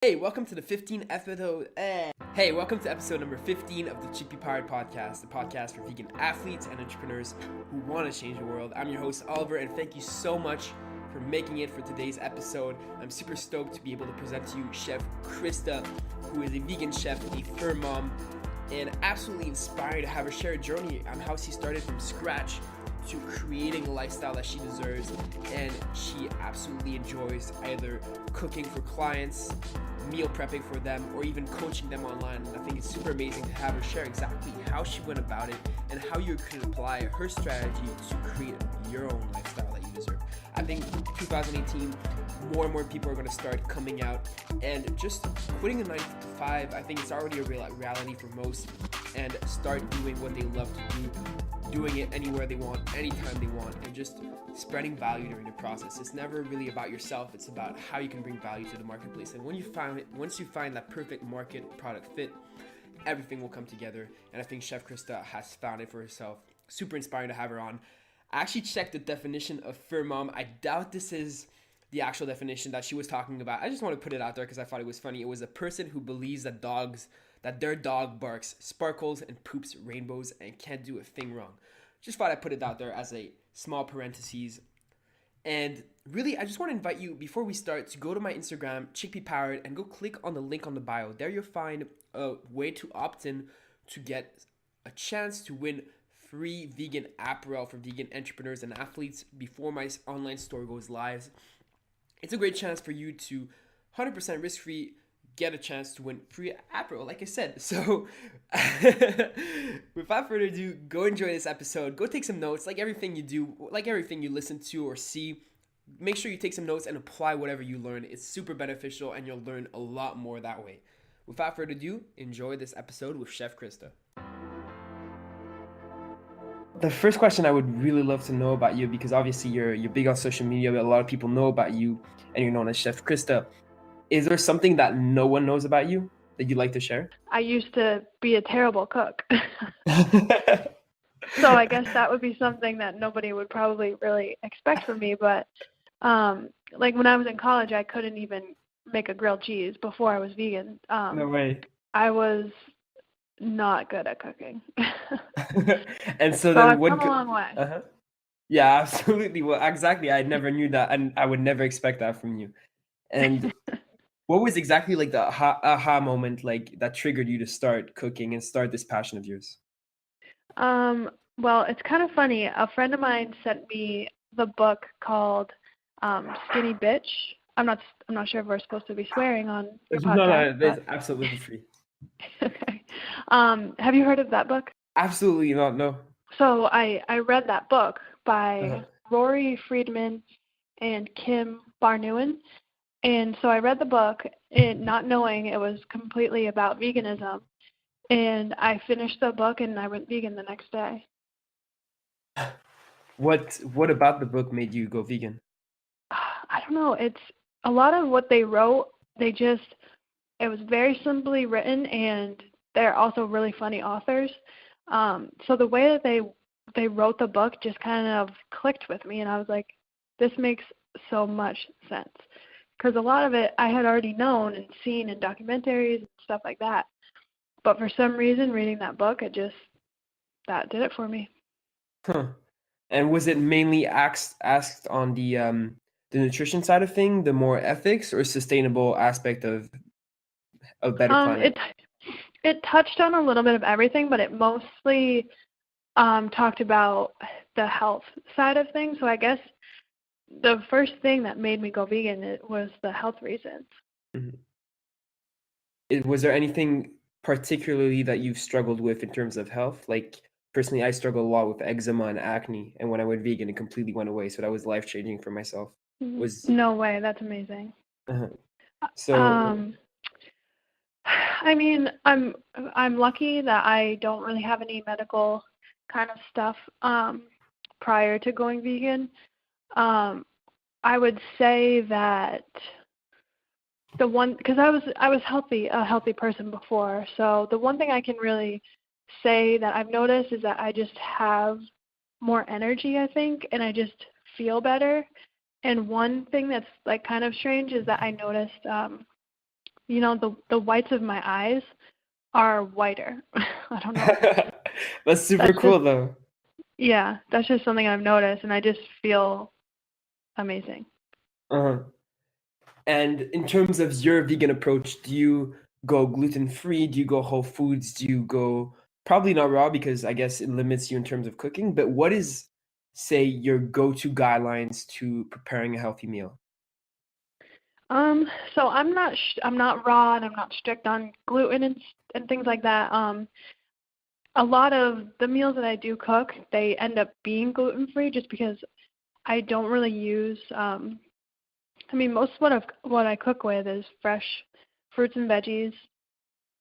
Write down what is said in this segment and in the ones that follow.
Hey, welcome to the 15th episode. Hey, welcome to episode number 15 of the Chickpea Powered Podcast, the podcast for vegan athletes and entrepreneurs who want to change the world. I'm your host, Oliver, and thank you so much for making it for today's episode. I'm super stoked to be able to present to you Chef Krista, who is a vegan chef, a fur mom, and absolutely inspired to have her share a journey on how she started from scratch to creating a lifestyle that she deserves, and she absolutely enjoys either cooking for clients, meal prepping for them, or even coaching them online. And I think it's super amazing to have her share exactly how she went about it and how you can apply her strategy to create your own lifestyle that you deserve. I think 2018, more and more people are going to start coming out and just quitting a 9 to 5. I think it's already a reality for most, and start doing what they love to do, doing it anywhere they want, anytime they want, and just spreading value during the process. It's never really about yourself, it's about how you can bring value to the marketplace. And once you find that perfect market product fit, everything will come together. And I think Chef Krista has found it for herself. Super inspiring to have her on. I actually checked the definition of fur mom. I doubt this is the actual definition that she was talking about. I just want to put it out there because I thought it was funny. It was a person who believes that their dog barks, sparkles, and poops rainbows and can't do a thing wrong. Just thought I'd put it out there as a small parentheses. And really, I just want to invite you, before we start, to go to my Instagram, Chickpea Powered, and go click on the link on the bio. There you'll find a way to opt in to get a chance to win free vegan apparel for vegan entrepreneurs and athletes before my online store goes live. It's a great chance for you to 100% risk-free get a chance to win free apparel, like I said. So without further ado, go enjoy this episode. Go take some notes. Like everything you do, like everything you listen to or see, make sure you take some notes and apply whatever you learn. It's super beneficial and you'll learn a lot more that way. Without further ado, enjoy this episode with Chef Krista. The first question I would really love to know about you, because obviously you're big on social media, but a lot of people know about you and you're known as Chef Krista. Is there something that no one knows about you that you'd like to share? I used to be a terrible cook. So I guess that would be something that nobody would probably really expect from me. But like when I was in college, I couldn't even make a grilled cheese before I was vegan. No way. I was not good at cooking. And so So then I've come a long way. Yeah, absolutely. Well, exactly. I never knew that, and I would never expect that from you. And what was exactly like the aha moment, like that triggered you to start cooking and start this passion of yours? Well, it's kind of funny. A friend of mine sent me the book called Skinny Bitch. I'm not sure if we're supposed to be swearing on your podcast. No, it's absolutely free. Okay. Have you heard of that book? Absolutely not, no. So I read that book by Rory Friedman and Kim Barnewen. And so I read the book, and not knowing it was completely about veganism. And I finished the book, and I went vegan the next day. What about the book made you go vegan? I don't know. It's a lot of what they wrote. It was very simply written, and they're also really funny authors. So the way that they wrote the book just kind of clicked with me, and I was like, this makes so much sense. Because a lot of it I had already known and seen in documentaries and stuff like that. But for some reason, reading that book, that did it for me. Huh. And was it mainly asked on the nutrition side of thing, the more ethics or sustainable aspect of better planet? It touched on a little bit of everything, but it mostly talked about the health side of things. So I guess the first thing that made me go vegan was the health reasons. Mm-hmm. Was there anything particularly that you've struggled with in terms of health? Like personally, I struggle a lot with eczema and acne, and when I went vegan, it completely went away. So that was life-changing for myself. No way, that's amazing. So I mean, I'm lucky that I don't really have any medical kind of stuff prior to going vegan. I would say that because I was a healthy person before. So the one thing I can really say that I've noticed is that I just have more energy, I think, and I just feel better. And one thing that's like kind of strange is that I noticed the whites of my eyes are whiter. I don't know. That's super That's cool just, though. yeah, that's just something I've noticed, and I just feel amazing. Uh-huh. And in terms of your vegan approach, do you go gluten-free? Do you go whole foods? Do you go probably not raw because I guess it limits you in terms of cooking, but what is, say, your go-to guidelines to preparing a healthy meal? So I'm not raw, and I'm not strict on gluten and things like that. A lot of the meals that I do cook, they end up being gluten-free just because I don't really use I mean, most of what I cook with is fresh fruits and veggies,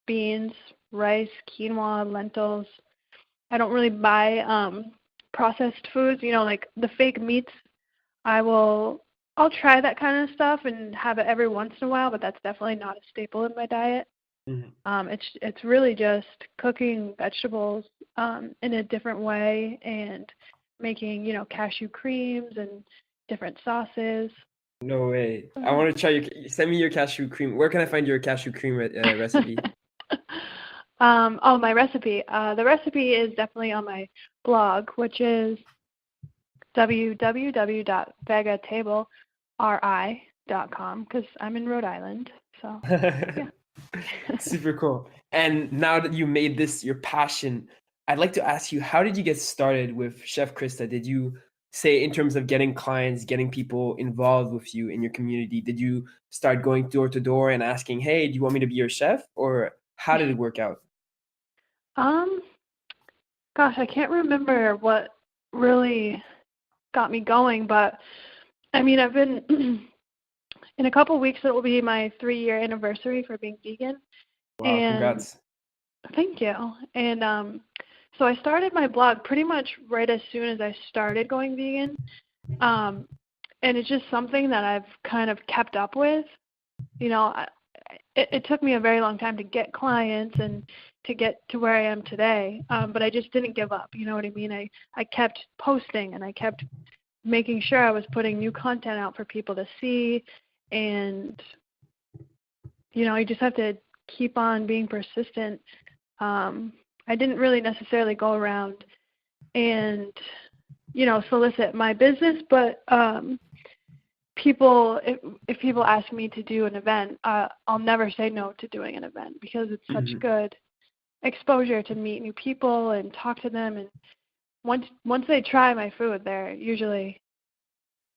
beans, rice, quinoa, lentils. I don't really buy processed foods, like the fake meats. I'll try that kind of stuff and have it every once in a while, but that's definitely not a staple in my diet. Mhm. It's really just cooking vegetables in a different way and making, cashew creams and different sauces. No way. I Um, want to try send me your cashew cream. Where can I find your cashew cream recipe? my recipe. The recipe is definitely on my blog, which is www.vegatableRI.com because I'm in Rhode Island. So, yeah. Super cool. And now that you made this your passion, I'd like to ask you, how did you get started with Chef Krista? Did you say in terms of getting clients, getting people involved with you in your community, did you start going door to door and asking, hey, do you want me to be your chef? Or how did it work out? Um, Gosh, I can't remember what really got me going, but I mean, I've been in a couple weeks. It will be my 3-year anniversary for being vegan, Wow, and congrats. thank you. And so I started my blog pretty much right as soon as I started going vegan, um, and it's just something that I've kind of kept up with. You know, it took me a very long time to get clients and to get to where I am today, but I just didn't give up. You know what I mean? I kept posting and I kept making sure I was putting new content out for people to see, and you just have to keep on being persistent. I didn't really necessarily go around and solicit my business, but if people ask me to do an event, I'll never say no to doing an event because it's such Mhm. good exposure to meet new people and talk to them. And once they try my food, they're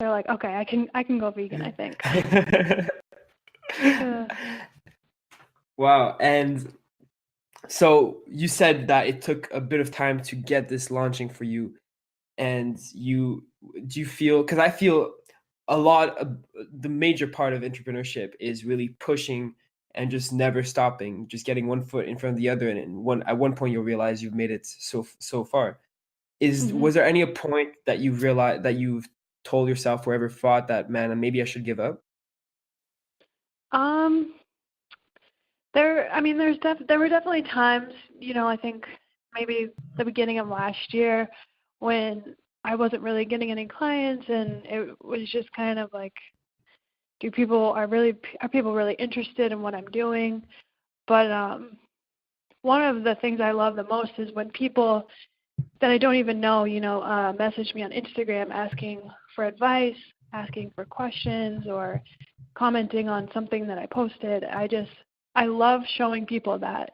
like, okay, I can go vegan, I think. uh, Wow. And so you said that it took a bit of time to get this launching for you. And do you feel, because I feel a lot of the major part of entrepreneurship is really pushing and just never stopping, just getting one foot in front of the other, and at one point you'll realize you've made it so far. mhm. Was there any point that you've realized, that you've told yourself or ever thought that, man, maybe I should give up? um I mean, there were definitely times, I think maybe the beginning of last year when I wasn't really getting any clients, and it was just kind of like, are people really interested in what I'm doing? But one of the things I love the most is when people that I don't even know, message me on Instagram asking for advice, asking for questions, or commenting on something that I posted. I love showing people that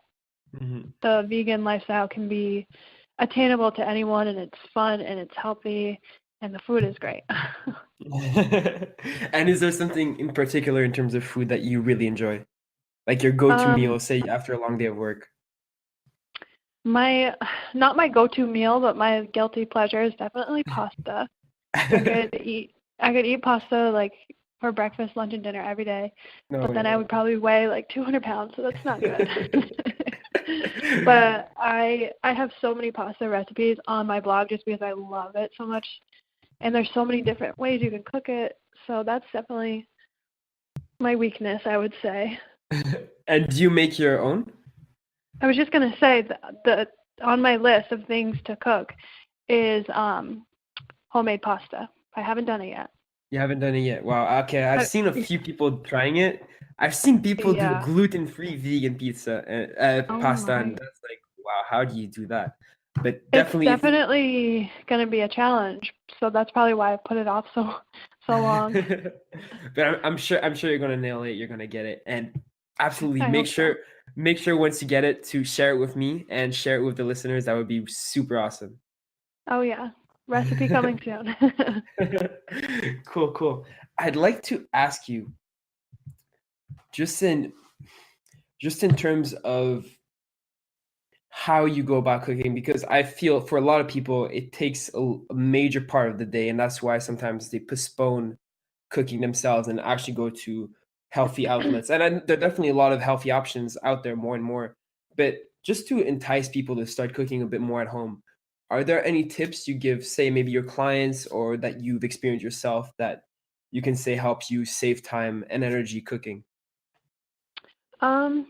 Mhm. the vegan lifestyle can be attainable to anyone, and it's fun and it's healthy and the food is great. And is there something in particular in terms of food that you really enjoy? Like your go-to um, meal, say after a long day of work? my Not my go-to meal, but my guilty pleasure is definitely pasta. I could eat I could eat pasta like for breakfast, lunch, and dinner every day, No but then I way. would probably weigh like 200 pounds, so that's not good. But I have so many pasta recipes on my blog just because I love it so much, and there's so many different ways you can cook it. So that's definitely my weakness, I would say. And do you make your own? I was just gonna say the on my list of things to cook is homemade pasta. I haven't done it yet. You haven't done it yet. Wow. Okay, I've I, seen a few people trying it. I've seen people do Yeah. gluten-free vegan pizza and Oh pasta, and my. that's like, wow, how do you do that? But It's definitely, if definitely going to be a challenge. So that's probably why I put it off so long. but I'm sure you're gonna nail it. You're gonna get it, and absolutely I make hope so. sure make sure once you get it to share it with me and share it with the listeners. That would be super awesome. Oh yeah. Recipe coming soon. Cool, cool. I'd like to ask you, just in just in terms of how you go about cooking, because I feel for a lot of people it takes a major part of the day, and that's why sometimes they postpone cooking themselves and actually go to healthy outlets. And there are definitely a lot of healthy options out there, more and more. But just to entice people to start cooking a bit more at home, are there any tips you give, say maybe your clients or that you've experienced yourself, that you can say helps you save time and energy cooking? Um,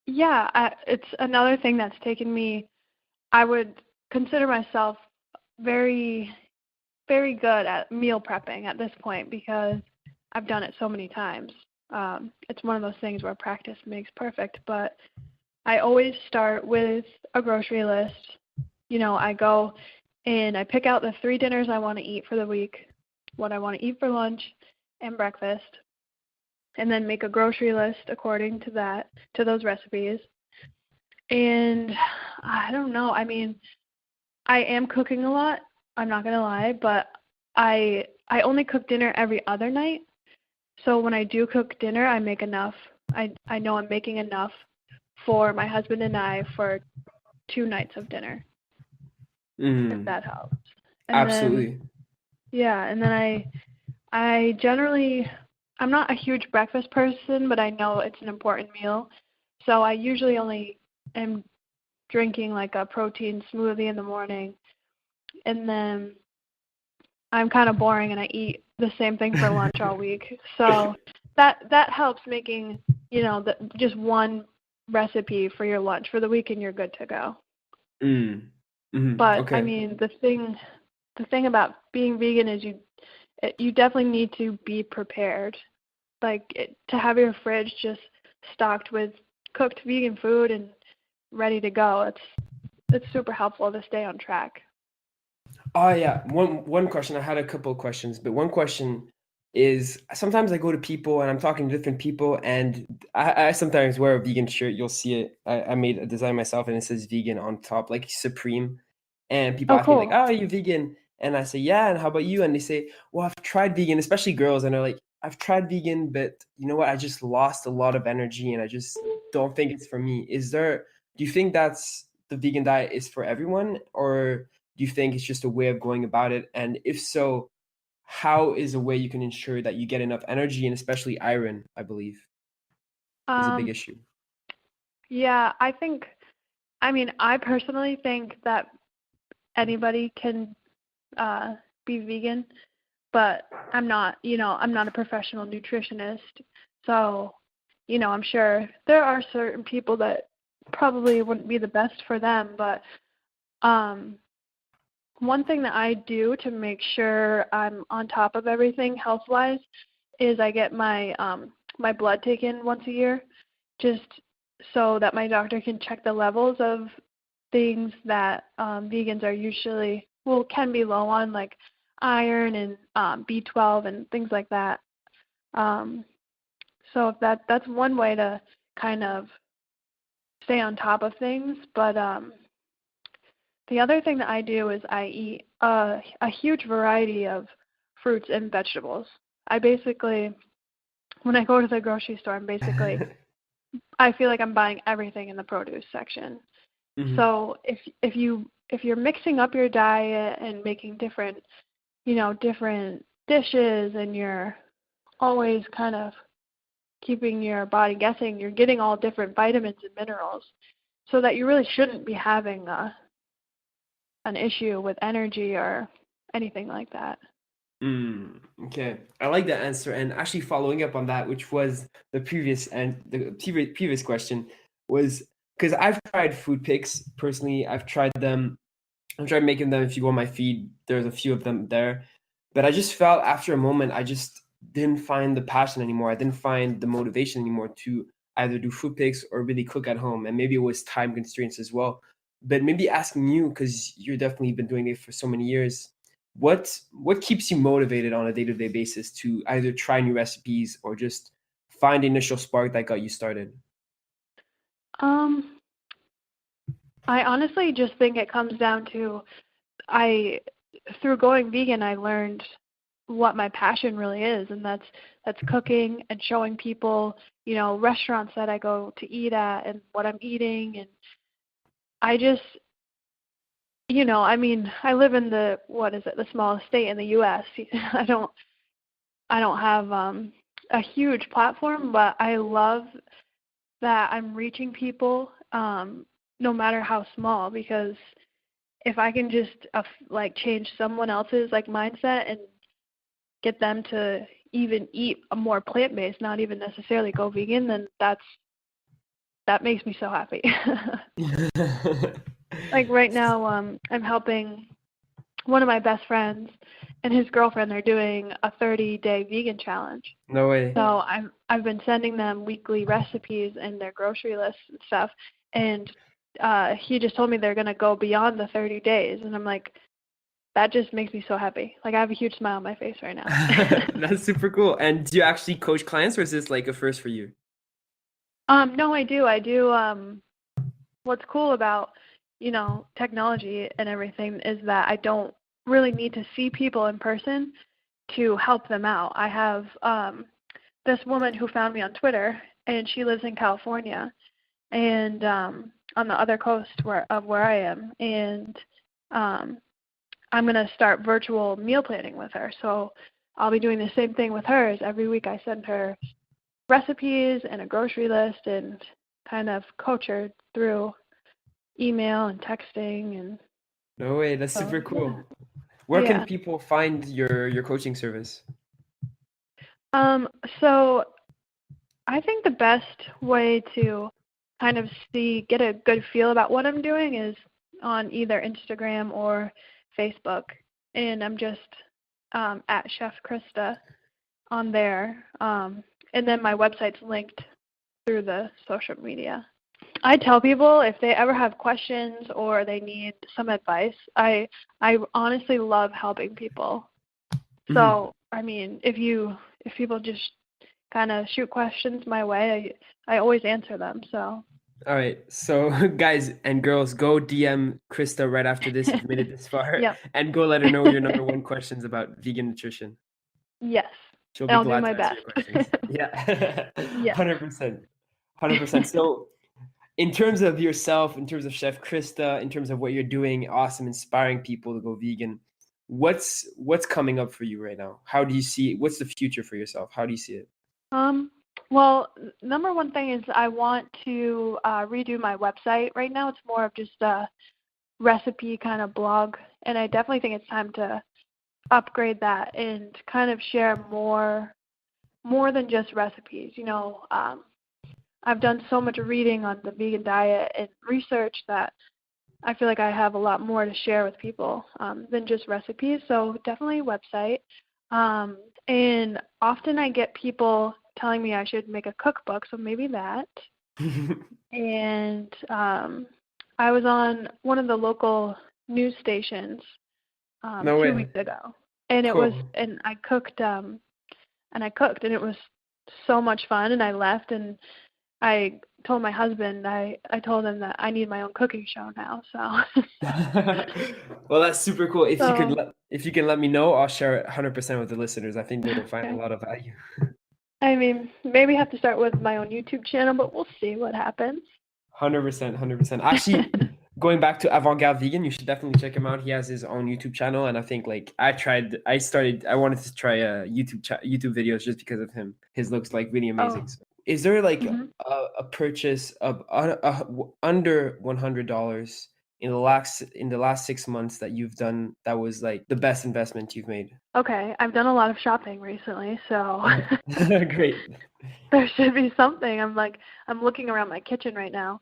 yeah, it's another thing that's taken me. I would consider myself very, very good at meal prepping at this point because I've done it so many times. It's one of those things where practice makes perfect, but I always start with a grocery list. I go and I pick out the 3 dinners I want to eat for the week, what I want to eat for lunch and breakfast, and then make a grocery list according to that, to those recipes. And I don't know. I mean, I am cooking a lot. I'm not gonna lie, but I only cook dinner every other night. So when I do cook dinner, I make enough. I know I'm making enough for my husband and I for 2 nights of dinner, if Mm, that helps. And then absolutely. yeah, and then I generally I'm not a huge breakfast person, but I know it's an important meal. So I usually only am drinking like a protein smoothie in the morning, and then I'm kind of boring and I eat the same thing for lunch all week. So that helps making, just one recipe for your lunch for the week and you're good to go. Mm, But I okay. mean, the thing about being vegan is you definitely need to be prepared. Like to have your fridge just stocked with cooked vegan food and ready to go. It's super helpful to stay on track. Oh yeah, one question. I had a couple of questions, but one question is sometimes I go to people and I'm talking to different people, and I sometimes wear a vegan shirt. You'll see it. I made a design myself, and it says vegan on top, like Supreme. And people Oh, ask me like, cool. "Oh, are you vegan?" And I say, "Yeah." And how about you? And they say, "Well, I've tried vegan," especially girls, and they're like, "I've tried vegan, but you know what? I just lost a lot of energy, and I just don't think it's for me." Do you think that's the vegan diet is for everyone, or do you think it's just a way of going about it? And if so, how is a way you can ensure that you get enough energy, and especially iron, I believe, is a big Um, issue. yeah, I mean, I personally think that anybody can be vegan, but I'm not a professional nutritionist. So, I'm sure there are certain people that probably wouldn't be the best for them, but um, one thing that I do to make sure I'm on top of everything health-wise is I get my blood taken once a year, just so that my doctor can check the levels of things that vegans are usually can be low on, like iron and B12 and things like that. Um, so if that's one way to kind of stay on top of things. But the other thing that I do is I eat a huge variety of fruits and vegetables. I basically, when I go to the grocery store, I feel like I'm buying everything in the produce section. Hmm. So if you're mixing up your diet and making different dishes, and you're always kind of keeping your body guessing, you're getting all different vitamins and minerals, so that you really shouldn't be having an issue with energy or anything like that. Okay, I like that answer. And actually, following up on that, which was the previous question, was because I've tried food picks personally. I've tried them. I've tried making them. If you go on my feed, there's a few of them there, but I just felt after a moment, I just didn't find the passion anymore. I didn't find the motivation anymore to either do food pics or really cook at home. And maybe it was time constraints as well. But maybe asking you, because you're definitely been doing it for so many years, what keeps you motivated on a day-to-day basis to either try new recipes or just find the initial spark that got you started? Um, I honestly just think it comes down to I through going vegan, I learned what my passion really is, and that's cooking and showing people, restaurants that I go to eat at and what I'm eating. And I just, I mean, I live in the smallest state in the U.S. I don't have a huge platform, but I love that I'm reaching people, no matter how small, because if I can just change someone else's mindset and get them to even eat a more plant-based, not even necessarily go vegan, then that makes me so happy. Like right now, I'm helping one of my best friends and his girlfriend. They're doing a 30-day vegan challenge. No way. So I've been sending them weekly recipes and their grocery lists and stuff. And he just told me they're gonna go beyond the 30 days, and I'm like, that just makes me so happy. Like I have a huge smile on my face right now. That's super cool. And do you actually coach clients, or is this like a first for you? No, I do. What's cool about, technology and everything is that I don't really need to see people in person to help them out. I have this woman who found me on Twitter, and she lives in California, and on the other coast where I am, and I'm going to start virtual meal planning with her. So I'll be doing the same thing with hers. Every week I send her recipes and a grocery list and kind of coach her through email and texting. And No way, that's so, super cool. yeah. Where can Yeah. people find your coaching service? So I think the best way to kind of get a good feel about what I'm doing is on either Instagram or Facebook. And I'm just at Chef Krista on there. And then my website's linked through the social media. I tell people if they ever have questions or they need some advice, I honestly love helping people. So, I mean, if people just kind of shoot questions my way, I always answer them. So. All right. So guys and girls, go DM Krista right after this if you made it this far, Yep. and go let her know your number one questions about vegan nutrition. Yes. She'll be I'll do glad my to answer best. your questions. Yeah. Yes. 100%. 100%. So in terms of yourself, in terms of Chef Krista, in terms of what you're doing, awesome, inspiring people to go vegan, what's coming up for you right now? How do you see it? What's the future for yourself? How do you see it? Well, number one thing is I want to redo my website. Right now it's more of just a recipe kind of blog, and I definitely think it's time to upgrade that and kind of share more than just recipes. I've done so much reading on the vegan diet and research that I feel like I have a lot more to share with people than just recipes. So definitely a website. And often I get people telling me I should make a cookbook, so maybe that. And I was on one of the local news stations No 2 way. weeks ago, and Cool. I cooked, and it was so much fun. And I left, and I told my husband, I told him that I need my own cooking show now. So. Well, that's super cool. So. If you can let me know, I'll share it 100% with the listeners. I think they will find a Okay. lot of value. I mean, maybe have to start with my own YouTube channel, but we'll see what happens. 100%, 100%. Actually, going back to Avant-Garde Vegan, you should definitely check him out. He has his own YouTube channel, and I think I wanted to try YouTube videos just because of him. His looks like really amazing. Oh. So, is there like Mm-hmm. a purchase of under $100 in the last 6 months that you've done that was like the best investment you've made? Okay, I've done a lot of shopping recently, so Great. there should be something. I'm looking around my kitchen right now.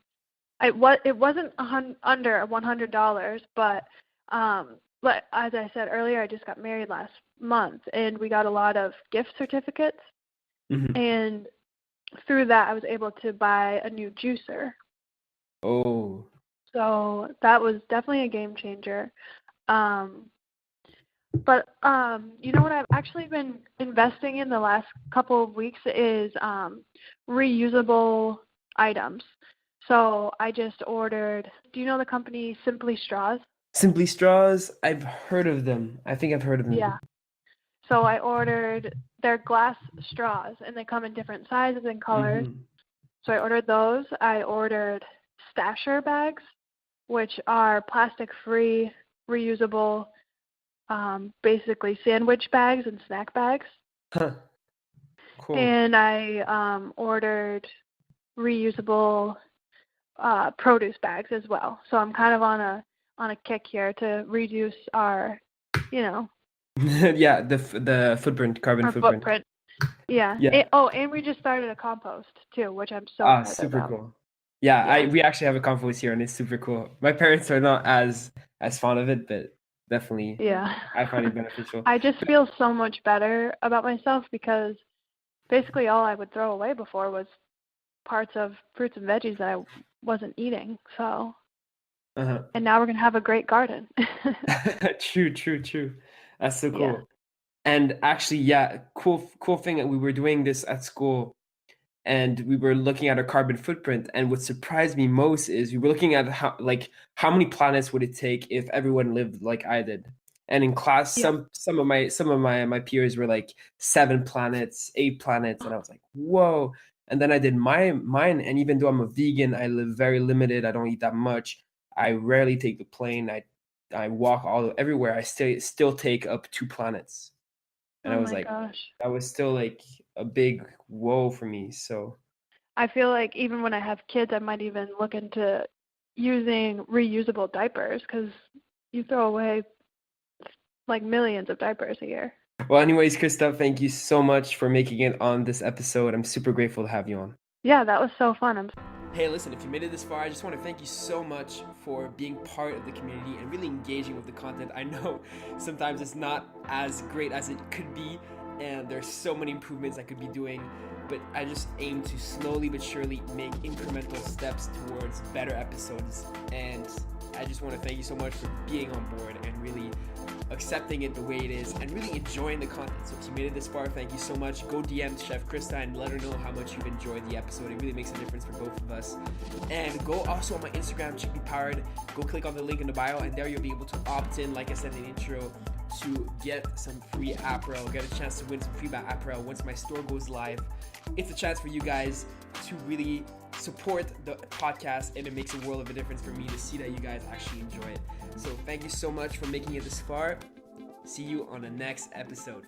It wasn't under $100, but but as I said earlier, I just got married last month, and we got a lot of gift certificates. Mm-hmm. And through that, I was able to buy a new juicer. Oh. So that was definitely a game changer. But you know what I've actually been investing in the last couple of weeks is reusable items. So I just ordered, do you know the company Simply Straws? Simply Straws, I've heard of them. I think I've heard of them. Yeah. So I ordered their glass straws, and they come in different sizes and colors. Mm-hmm. So I ordered those. I ordered stasher bags, which are plastic-free, reusable, basically sandwich bags and snack bags. Huh. Cool. And I ordered reusable produce bags as well. So I'm kind of on a kick here to reduce our, Yeah, the footprint, carbon our footprint. Yeah. Yeah. And we just started a compost too, which I'm so excited Super about. cool. Yeah, Yeah. we actually have a compost here, and it's super cool. My parents are not as fond of it, but definitely, Yeah. I find it beneficial. I just feel so much better about myself because basically all I would throw away before was parts of fruits and veggies that I wasn't eating. So, and now we're gonna have a great garden. True. That's so cool. Yeah. And actually, yeah, cool thing that we were doing this at school, and we were looking at our carbon footprint. And what surprised me most is we were looking at how many planets would it take if everyone lived like I did. And in class, Yeah. some of my peers were like 7 planets, 8 planets, and I was like, whoa. And then I did mine, and even though I'm a vegan, I live very limited. I don't eat that much. I rarely take the plane. I walk everywhere. I still take up 2 planets. And Oh I was my like, gosh. that was still like a big whoa for me. So I feel like even when I have kids, I might even look into using reusable diapers because you throw away like millions of diapers a year. well, anyways, Krista, thank you so much for making it on this episode. I'm super grateful to have you on. Yeah, that was so fun. Hey, listen, if you made it this far, I just want to thank you so much for being part of the community and really engaging with the content. I know sometimes it's not as great as it could be, and there's so many improvements I could be doing, but I just aim to slowly but surely make incremental steps towards better episodes. And I just want to thank you so much for being on board and really accepting it the way it is and really enjoying the content. So if you made it this far, thank you so much. Go DM Chef Krista and let her know how much you've enjoyed the episode. It really makes a difference for both of us. And go also on my Instagram, Chippy Powered. Go click on the link in the bio, and there you'll be able to opt in, like I said in the intro, to get some free apparel, get a chance to win some free apparel once my store goes live. It's a chance for you guys to really support the podcast, and it makes a world of a difference for me to see that you guys actually enjoy it. So thank you so much for making it this far. See you on the next episode.